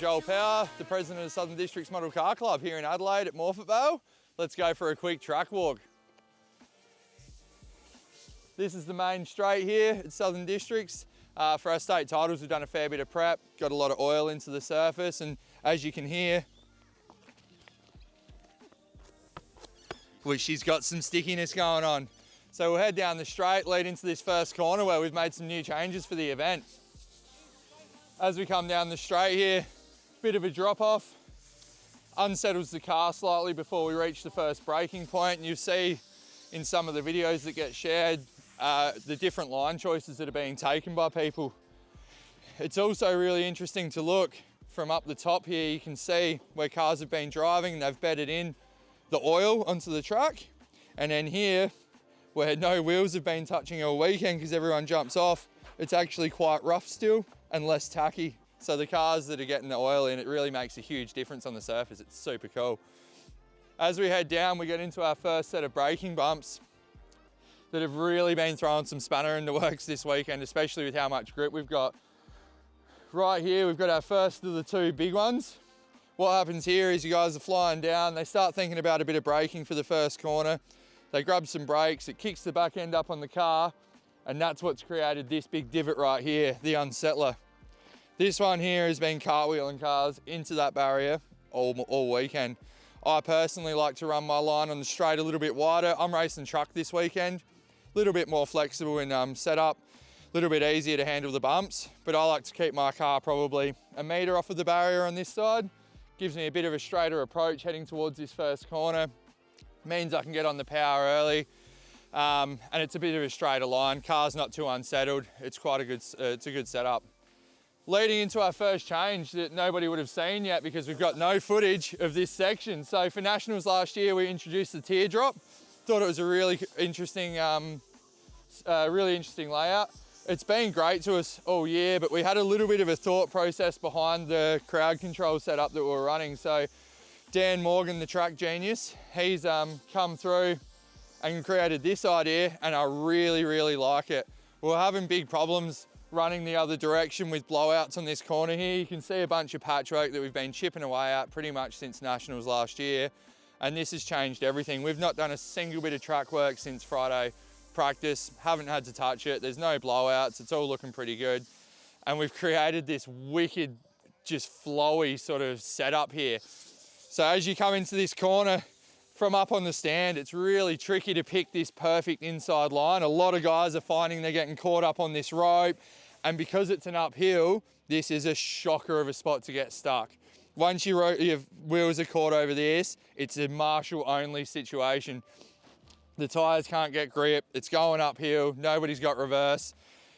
Joel Power, the president of the Southern Districts Model Car Club here in Adelaide at Morphettvale. Let's go for a quick track walk. This is the main straight here at Southern Districts. For our state titles, we've done a fair bit of prep, got a lot of oil into the surface, and as you can hear, she's got some stickiness going on. So we'll head down the straight, lead into this first corner where we've made some new changes for the event. As we come down the straight here, bit of a drop off, unsettles the car slightly before we reach the first braking point, and you'll see in some of the videos that get shared the different line choices that are being taken by people. It's also really interesting to look from up the top here. You can see where cars have been driving, they've bedded in the oil onto the track, and then here where no wheels have been touching all weekend because everyone jumps off, it's actually quite rough still and less tacky. So the cars that are getting the oil in, it really makes a huge difference on the surface. It's super cool. As we head down, we get into our first set of braking bumps that have really been throwing some spanner in the works this weekend, especially with how much grip we've got. Right here, we've got our first of the two big ones. What happens here is you guys are flying down, they start thinking about a bit of braking for the first corner. They grab some brakes, it kicks the back end up on the car, and that's what's created this big divot right here, the unsettler. This one here has been cartwheeling cars into that barrier all weekend. I personally like to run my line on the straight a little bit wider. I'm racing truck this weekend, a little bit more flexible in setup, a little bit easier to handle the bumps, but I like to keep my car probably a metre off of the barrier on this side. Gives me a bit of a straighter approach heading towards this first corner. Means I can get on the power early, and it's a bit of a straighter line. Car's not too unsettled. It's quite a good, it's a good setup. Leading into our first change that nobody would have seen yet because we've got no footage of this section. So for Nationals last year, we introduced the teardrop. Thought it was a really interesting layout. It's been great to us all year, but we had a little bit of a thought process behind the crowd control setup that we were running. So Dan Morgan, the track genius, he's come through and created this idea, and I really, really like it. We're having big problems running the other direction with blowouts on this corner here. You can see a bunch of patchwork that we've been chipping away at pretty much since Nationals last year, and this has changed everything. We've not done a single bit of track work since Friday practice, haven't had to touch it. There's no blowouts, it's all looking pretty good. And we've created this wicked, just flowy sort of setup here. So as you come into this corner from up on the stand, it's really tricky to pick this perfect inside line. A lot of guys are finding they're getting caught up on this rope, and because it's an uphill, this is a shocker of a spot to get stuck. Once your wheels are caught over this, it's a marshal only situation. The tyres can't get grip, it's going uphill, nobody's got reverse.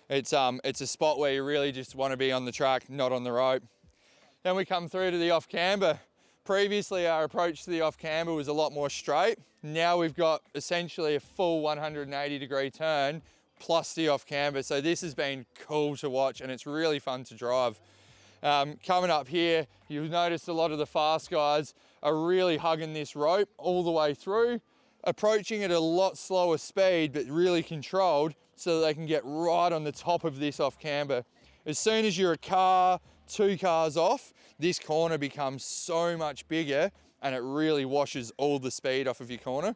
It's a spot where you really just want to be on the track, not on the rope. Then we come through to the off camber. Previously, our approach to the off camber was a lot more straight. Now we've got essentially a full 180 degree turn plus the off camber. So this has been cool to watch and it's really fun to drive. Coming up here, you'll notice a lot of the fast guys are really hugging this rope all the way through, approaching at a lot slower speed, but really controlled so that they can get right on the top of this off camber. As soon as you're a car, 2 cars off, this corner becomes so much bigger and it really washes all the speed off of your corner.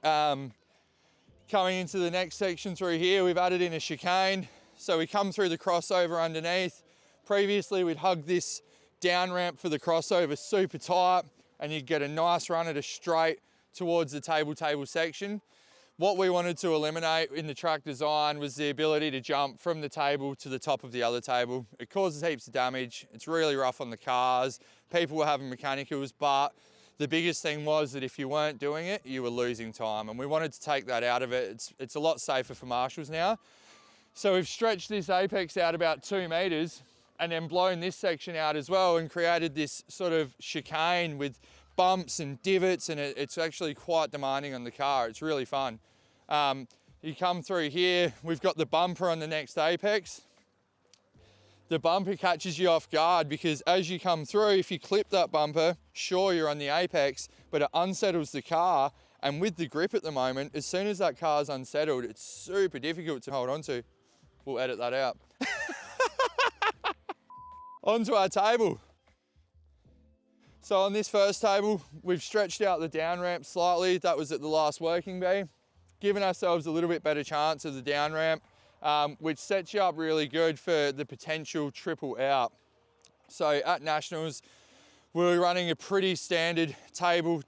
Coming into the next section through here, we've added in a chicane. So we come through the crossover underneath. Previously, we'd hug this down ramp for the crossover super tight and you'd get a nice run at a straight towards the table section. What we wanted to eliminate in the track design was the ability to jump from the table to the top of the other table. It causes heaps of damage. It's really rough on the cars. People were having mechanicals, but the biggest thing was that if you weren't doing it, you were losing time. And we wanted to take that out of it. It's a lot safer for marshals now. So we've stretched this apex out about 2 meters and then blown this section out as well and created this sort of chicane with bumps and divots, and it's actually quite demanding on the car. It's really fun. You come through here, we've got the bumper on the next apex. The bumper catches you off guard because as you come through, if you clip that bumper, sure, you're on the apex, but it unsettles the car. And with the grip at the moment, as soon as that car's unsettled, it's super difficult to hold on to. We'll edit that out. Onto our table. So on this first table, we've stretched out the down ramp slightly. That was at the last working bay, giving ourselves a little bit better chance of the down ramp, which sets you up really good for the potential triple out. So at Nationals, we're running a pretty standard table,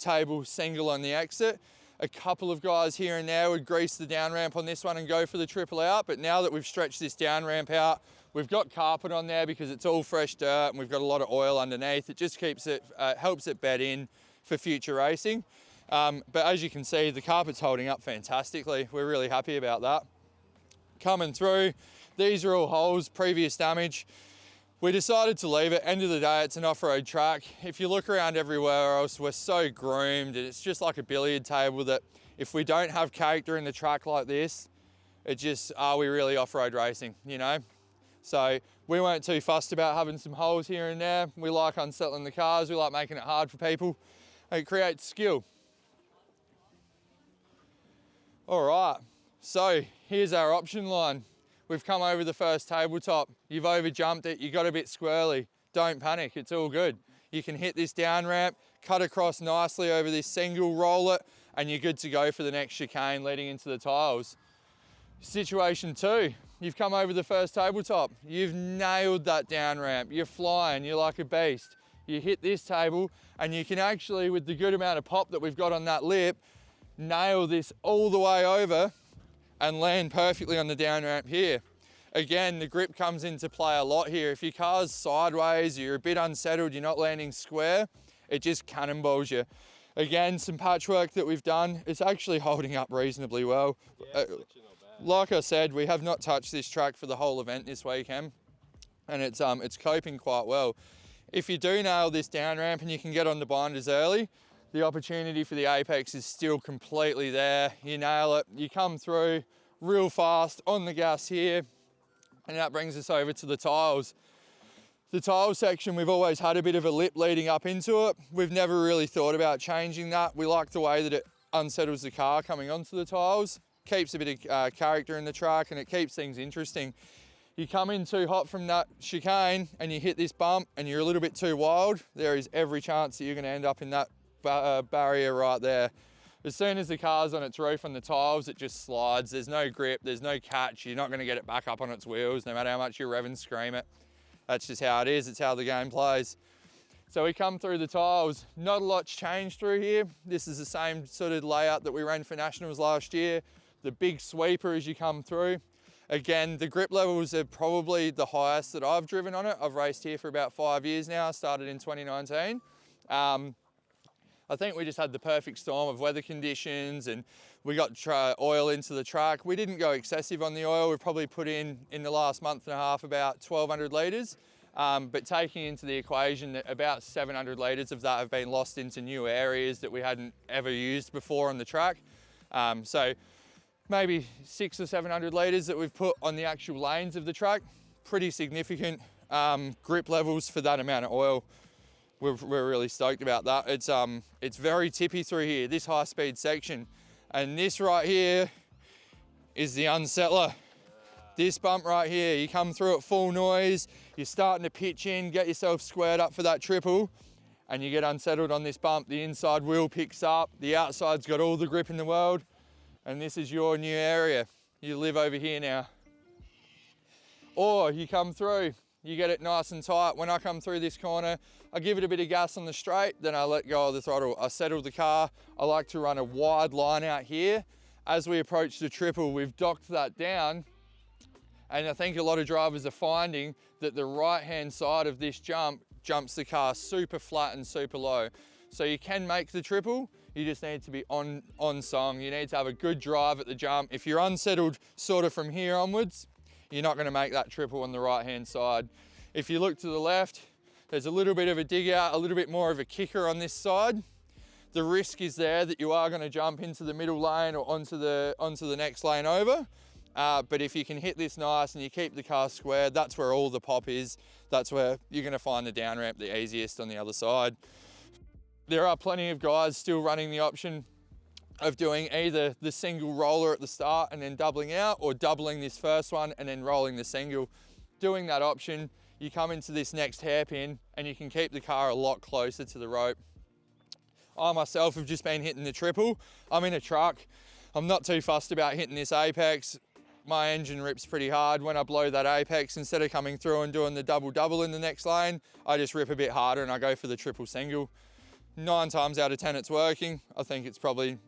single on the exit. A couple of guys here and there would grease the down ramp on this one and go for the triple out, but now that we've stretched this down ramp out, we've got carpet on there because it's all fresh dirt and we've got a lot of oil underneath. It just keeps it, helps it bed in for future racing. But as you can see, the carpet's holding up fantastically. We're really happy about that. Coming through, these are all holes, previous damage. We decided to leave it. End of the day, it's an off-road track. If you look around everywhere else, we're so groomed and it's just like a billiard table that if we don't have character in the track like this, it just, are we really off-road racing, you know? So we weren't too fussed about having some holes here and there. We like unsettling the cars. We like making it hard for people. It creates skill. All right, so here's our option line. We've come over the first tabletop. You've over jumped it, you got a bit squirrely. Don't panic, it's all good. You can hit this down ramp, cut across nicely over this single, roll it, and you're good to go for the next chicane leading into the tiles. Situation 2, you've come over the first tabletop. You've nailed that down ramp. You're flying, you're like a beast. You hit this table and you can actually, with the good amount of pop that we've got on that lip, nail this all the way over and land perfectly on the down ramp here. Again, the grip comes into play a lot here. If your car's sideways, you're a bit unsettled, you're not landing square, it just cannonballs you. Again, some patchwork that we've done, it's actually holding up reasonably well. Yeah, like I said, we have not touched this track for the whole event this weekend, and it's coping quite well. If you do nail this down ramp and you can get on the binders early, the opportunity for the apex is still completely there. You nail it, you come through real fast on the gas here, and that brings us over to the tiles. The tile section, we've always had a bit of a lip leading up into it. We've never really thought about changing that. We like the way that it unsettles the car coming onto the tiles, keeps a bit of character in the track, and it keeps things interesting. You come in too hot from that chicane and you hit this bump and you're a little bit too wild, there is every chance that you're going to end up in that barrier right there. As soon as the car's on its roof on the tiles, it just slides. There's no grip, there's no catch. You're not going to get it back up on its wheels, no matter how much you rev and scream it. That's just how it is. It's how the game plays. So we come through the tiles. Not a lot's changed through here. This is the same sort of layout that we ran for Nationals last year. The big sweeper as you come through. Again, the grip levels are probably the highest that I've driven on it. I've raced here for about 5 years now. I started in 2019. I think we just had the perfect storm of weather conditions and we got oil into the track. We didn't go excessive on the oil. We've probably put in the last month and a half about 1,200 litres, but taking into the equation that about 700 litres of that have been lost into new areas that we hadn't ever used before on the track. So maybe 600 or 700 litres that we've put on the actual lanes of the track. Pretty significant grip levels for that amount of oil. We're really stoked about that. It's very tippy through here, this high speed section. And this right here is the unsettler. This bump right here, you come through at full noise, you're starting to pitch in, get yourself squared up for that triple, and you get unsettled on this bump. The inside wheel picks up, the outside's got all the grip in the world, and this is your new area. You live over here now. Or you come through, you get it nice and tight. When I come through this corner, I give it a bit of gas on the straight, then I let go of the throttle. I settle the car. I like to run a wide line out here. As we approach the triple, we've docked that down, and I think a lot of drivers are finding that the right-hand side of this jump jumps the car super flat and super low. So you can make the triple, you just need to be on song. You need to have a good drive at the jump. If you're unsettled sort of from here onwards, you're not gonna make that triple on the right-hand side. If you look to the left, there's a little bit of a dig out, a little bit more of a kicker on this side. The risk is there that you are gonna jump into the middle lane or onto the next lane over. But if you can hit this nice and you keep the car squared, that's where all the pop is. That's where you're gonna find the down ramp the easiest on the other side. There are plenty of guys still running the option of doing either the single roller at the start and then doubling out, or doubling this first one and then rolling the single. Doing that option you come into this next hairpin and you can keep the car a lot closer to the rope. I myself have just been hitting the triple. I'm in a truck. I'm not too fussed about hitting this apex. My engine rips pretty hard when I blow that apex. Instead of coming through and doing the double in the next lane, I just rip a bit harder and I go for the triple single. 9 times out of 10 it's working. I think it's probably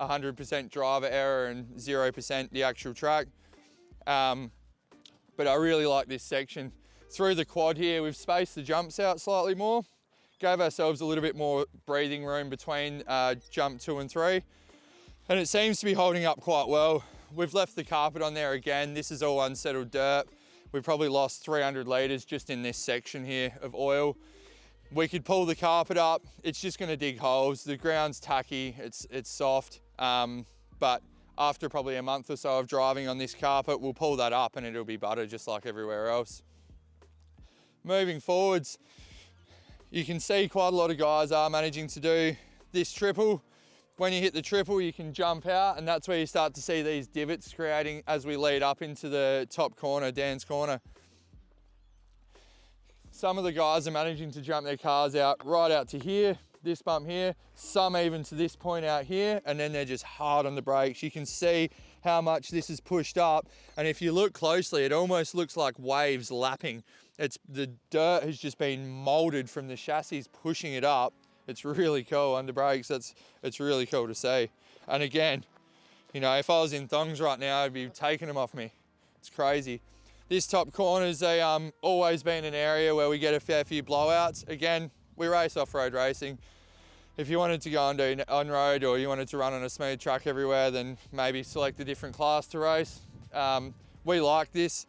100% driver error and 0% the actual track. But I really like this section. Through the quad here, we've spaced the jumps out slightly more, gave ourselves a little bit more breathing room between jump 2 and 3, and it seems to be holding up quite well. We've left the carpet on there again. This is all unsettled dirt. We've probably lost 300 litres just in this section here of oil. We could pull the carpet up. It's just gonna dig holes. The ground's tacky, it's soft, but after probably a month or so of driving on this carpet, we'll pull that up and it'll be butter just like everywhere else. Moving forwards, you can see quite a lot of guys are managing to do this triple. When you hit the triple, you can jump out, and that's where you start to see these divots creating as we lead up into the top corner, Dan's corner. Some of the guys are managing to jump their cars out right out to here, this bump here, some even to this point out here, and then they're just hard on the brakes. You can see how much this is pushed up, and if you look closely, it almost looks like waves lapping. The dirt has just been molded from the chassis pushing it up. It's really cool under brakes. It's really cool to see. And again, you know, if I was in thongs right now, I'd be taking them off me. It's crazy. This top corner's always been an area where we get a fair few blowouts. Again, we race off-road racing. If you wanted to go and do on-road, or you wanted to run on a smooth track everywhere, then maybe select a different class to race. We like this.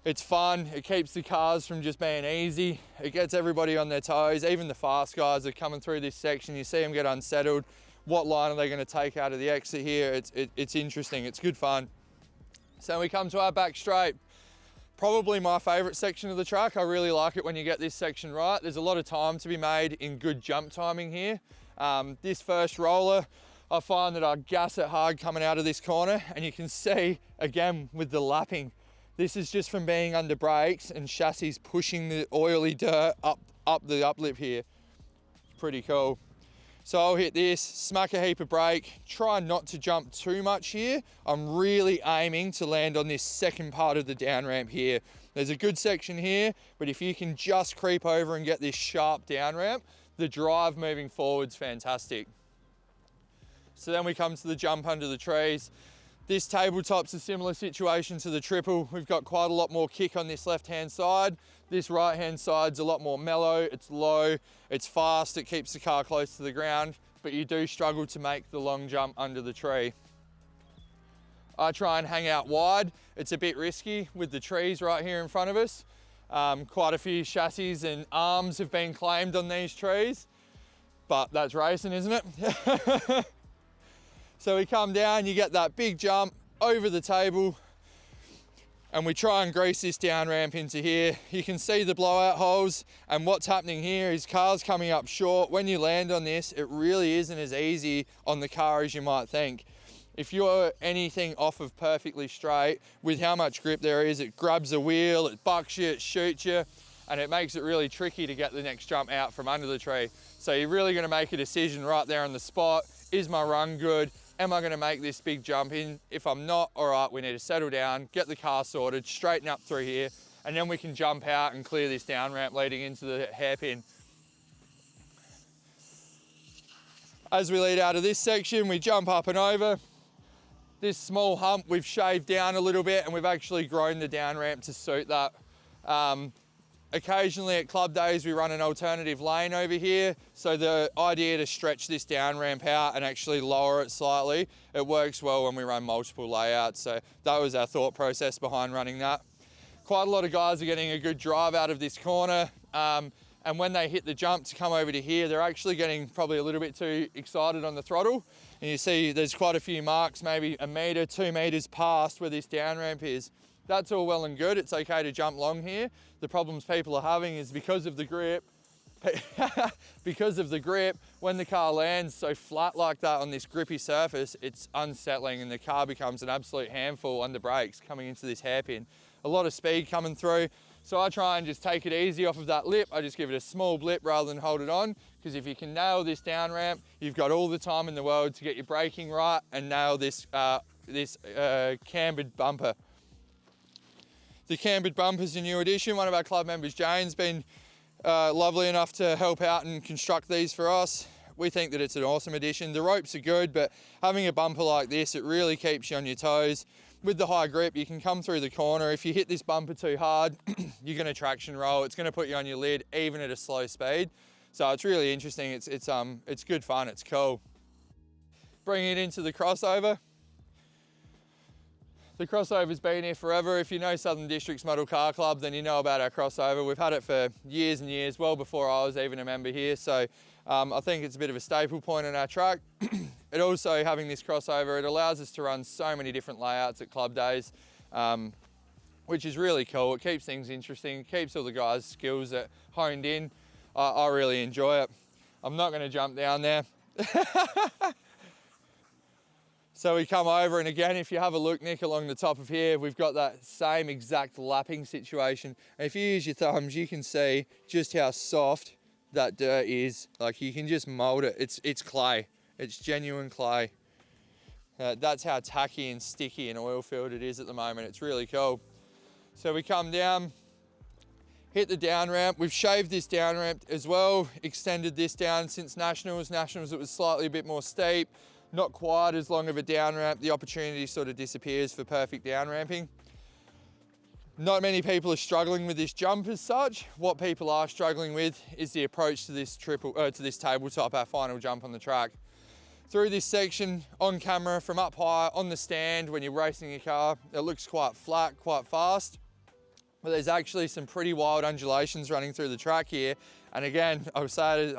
It's fun. It keeps the cars from just being easy. It gets everybody on their toes. Even the fast guys are coming through this section. You see them get unsettled. What line are they going to take out of the exit here? It's interesting. It's good fun. So we come to our back straight. Probably my favorite section of the track. I really like it when you get this section right. There's a lot of time to be made in good jump timing here. This first roller, I find that I gas it hard coming out of this corner, and you can see again with the lapping, this is just from being under brakes and chassis pushing the oily dirt up the uplip here. Pretty cool. So I'll hit this, smack a heap of brake, try not to jump too much here. I'm really aiming to land on this second part of the down ramp here. There's a good section here, but if you can just creep over and get this sharp down ramp, the drive moving forward's fantastic. So then we come to the jump under the trees. This tabletop's a similar situation to the triple. We've got quite a lot more kick on this left-hand side. This right-hand side's a lot more mellow, it's low, it's fast, it keeps the car close to the ground, but you do struggle to make the long jump under the tree. I try and hang out wide. It's a bit risky with the trees right here in front of us. Quite a few chassis and arms have been claimed on these trees, but that's racing, isn't it? So we come down, you get that big jump over the table, and we try and grease this down ramp into here. You can see the blowout holes, and what's happening here is cars coming up short. When you land on this, it really isn't as easy on the car as you might think. If you're anything off of perfectly straight, with how much grip there is, it grabs a wheel, it bucks you, it shoots you, and it makes it really tricky to get the next jump out from under the tree. So you're really gonna make a decision right there on the spot. Is my run good? Am I gonna make this big jump in? If I'm not, all right, we need to settle down, get the car sorted, straighten up through here, and then we can jump out and clear this down ramp leading into the hairpin. As we lead out of this section, we jump up and over. This small hump we've shaved down a little bit, and we've actually grown the down ramp to suit that. Occasionally at club days, we run an alternative lane over here. So the idea to stretch this down ramp out and actually lower it slightly, it works well when we run multiple layouts. So that was our thought process behind running that. Quite a lot of guys are getting a good drive out of this corner. And when they hit the jump to come over to here, they're actually getting probably a little bit too excited on the throttle. And you see there's quite a few marks, maybe 1 meter, 2 meters past where this down ramp is. That's all well and good. It's okay to jump long here. The problems people are having is because of the grip, when the car lands so flat like that on this grippy surface, it's unsettling and the car becomes an absolute handful under brakes coming into this hairpin. A lot of speed coming through. So I try and just take it easy off of that lip. I just give it a small blip rather than hold it on, because if you can nail this down ramp, you've got all the time in the world to get your braking right and nail this, cambered bumper. The cambered bumper's a new addition. One of our club members, Jane's been lovely enough to help out and construct these for us. We think that it's an awesome addition. The ropes are good, but having a bumper like this, it really keeps you on your toes. With the high grip, you can come through the corner. If you hit this bumper too hard, you're gonna traction roll. It's gonna put you on your lid, even at a slow speed. So it's really interesting. It's good fun, it's cool. Bringing it into the crossover. The crossover's been here forever. If you know Southern District's Model Car Club, then you know about our crossover. We've had it for years and years, well before I was even a member here. So I think it's a bit of a staple point on our track. It also, having this crossover, it allows us to run so many different layouts at club days, which is really cool. It keeps things interesting, it keeps all the guys' skills honed in. I really enjoy it. I'm not gonna jump down there. So we come over, and again, if you have a look, Nick, along the top of here, we've got that same exact lapping situation. And if you use your thumbs, you can see just how soft that dirt is. Like, you can just mold it. It's clay. It's genuine clay. That's how tacky and sticky and oil filled it is at the moment. It's really cool. So we come down, hit the down ramp. We've shaved this down ramp as well, extended this down since Nationals. Nationals, it was slightly a bit more steep. Not quite as long of a down ramp. The opportunity sort of disappears for perfect down ramping. Not many people are struggling with this jump as such. What people are struggling with is the approach to this tabletop, our final jump on the track. Through this section, on camera, from up high, on the stand, when you're racing your car, it looks quite flat, quite fast. But there's actually some pretty wild undulations running through the track here. And again, I'll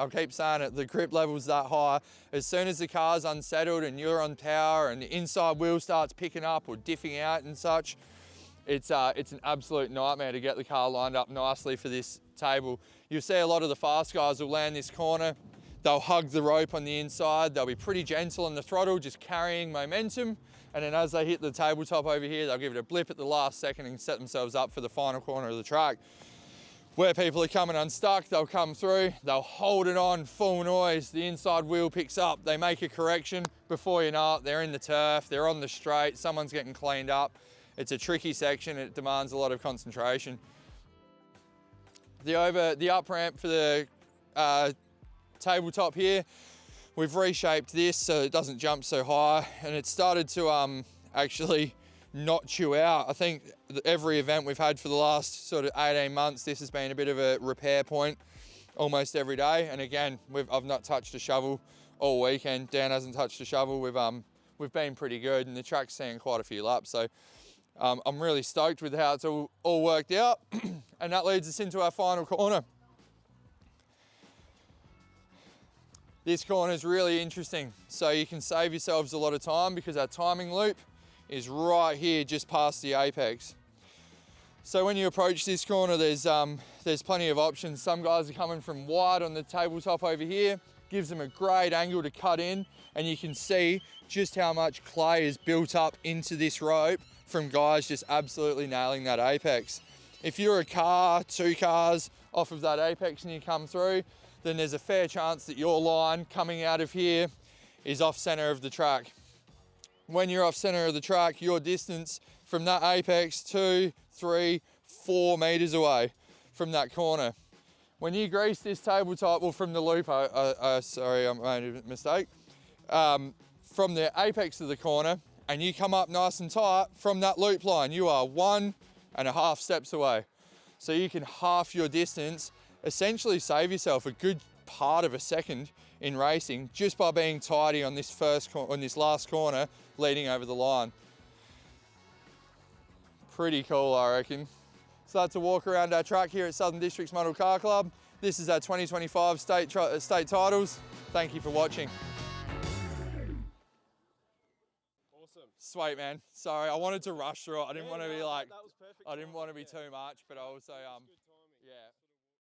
keep saying it, the grip level's that high. As soon as the car's unsettled and you're on power and the inside wheel starts picking up or diffing out and such, it's an absolute nightmare to get the car lined up nicely for this table. You'll see a lot of the fast guys will land this corner, they'll hug the rope on the inside, they'll be pretty gentle on the throttle, just carrying momentum. And then as they hit the tabletop over here, they'll give it a blip at the last second and set themselves up for the final corner of the track. Where people are coming unstuck, they'll come through, they'll hold it on full noise, the inside wheel picks up, they make a correction, before you know it, they're in the turf, they're on the straight, someone's getting cleaned up. It's a tricky section, it demands a lot of concentration. The up ramp for the tabletop here, we've reshaped this so it doesn't jump so high, and it started to actually not chew out. I think every event we've had for the last sort of 18 months, this has been a bit of a repair point almost every day. And again, I've not touched a shovel all weekend. Dan hasn't touched a shovel. We've been pretty good, and the track's seeing quite a few laps. So I'm really stoked with how it's all worked out. And that leads us into our final corner. This corner is really interesting. So you can save yourselves a lot of time because our timing loop is right here just past the apex. So when you approach this corner, there's plenty of options. Some guys are coming from wide on the tabletop over here, gives them a great angle to cut in, and you can see just how much clay is built up into this rope from guys just absolutely nailing that apex. If you're a car, 2 cars off of that apex and you come through, then there's a fair chance that your line coming out of here is off center of the track. When you're off center of the track, your distance from that apex 2, 3, 4 meters away from that corner. When you grease this tabletop, well, from the loop, sorry, I made a mistake. From the apex of the corner, and you come up nice and tight from that loop line, you are 1.5 steps away. So you can half your distance, essentially save yourself a good part of a second in racing just by being tidy on this last corner leading over the line. Pretty cool, I reckon. So that's a walk around our track here at Southern District's Model Car Club. This is our 2025 state titles. Thank you for watching. Awesome. Sweet, man. Sorry, I wanted to rush through it. I didn't want to be like, that was perfect I didn't want to be timing, too much, but I also, Good timing. yeah.